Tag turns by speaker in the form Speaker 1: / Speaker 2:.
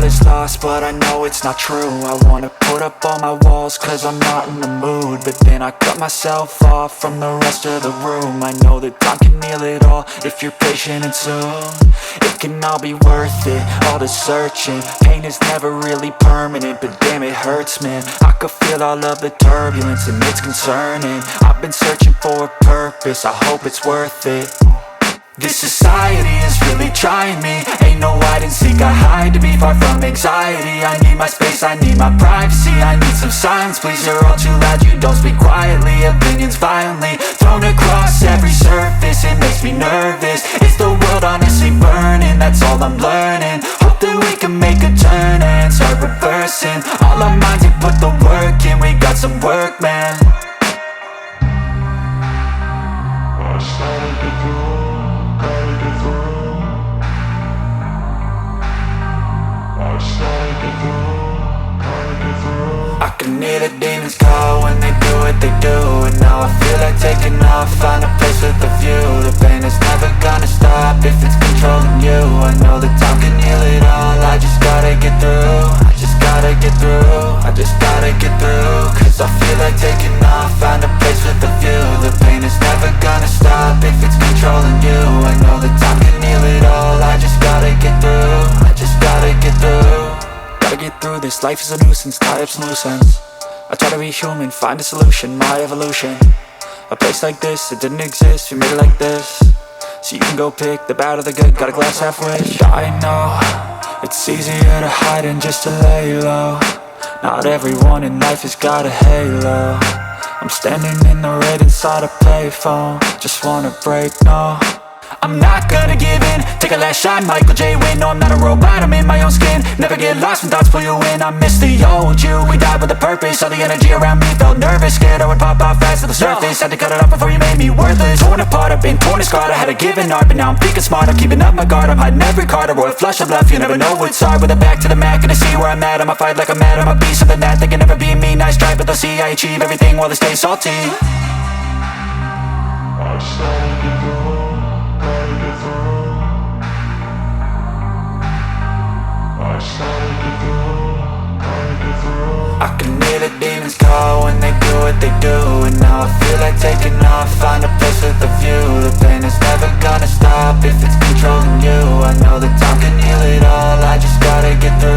Speaker 1: is lost, but I know it's not true. I wanna put up all my walls cause I'm not in the mood, but then I cut myself off from the rest of the room. I know that time can heal it all if you're patient, and soon it can all be worth it, all the searching. Pain is never really permanent, but damn it hurts, man. I could feel all of the turbulence and it's concerning. I've been searching for a purpose, I hope it's worth it. This society is really trying me. Ain't no hide and seek, I hide to be far from anxiety. I need my space, I need my privacy. I need some silence, please, you're all too loud. You don't speak quietly, opinions violently thrown across every surface. It makes me nervous, is the world honestly burning? That's all I'm learning. Hope that we can make a turn and start reversing all our minds and put the work in. We got some work, man. I can hear the demons call when they do what they do, and now I feel like taking off, find a place with a view. The pain is never gonna stop if it's controlling you. I know that time can heal it all, I just gotta get through. I just gotta get through, I just gotta get through. Cause I feel like taking off, find a place with a view. The pain is never gonna stop if it's controlling you. I know that time can heal it all, I just gotta get through. I just gotta get through. Gotta get through this, life is a nuisance, tie up some loose ends. I try to be human, find a solution, my evolution. A place like this, it didn't exist, we made it like this. So you can go pick the bad or the good, got a glass half wish. I know, it's easier to hide than just to lay low. Not everyone in life has got a halo. I'm standing in the red inside a payphone, just wanna break, no. I'm not gonna give in, take a last shot, Michael J. Win. No, I'm not a robot, I'm in my own skin. Never get lost when thoughts pull you in. I miss the old you, we died with a purpose. All the energy around me felt nervous, scared I would pop off fast to the surface. Had to cut it off before you made me worthless. Torn apart, I've been torn and scarred. I had a given art, but now I'm thinking smart. I'm keeping up my guard, I'm hiding every card. A royal flush of love, you never know what's hard. With a back to the mat, gonna see where I'm at. I'ma fight like I'm mad, I'ma be something that they can never be me. Nice try, but they'll see I achieve everything while they stay salty. I can hear the demons call when they do what they do, and now I feel like taking off, find a place with a view. The pain is never gonna stop if it's controlling you. I know that time can heal it all, I just gotta get through.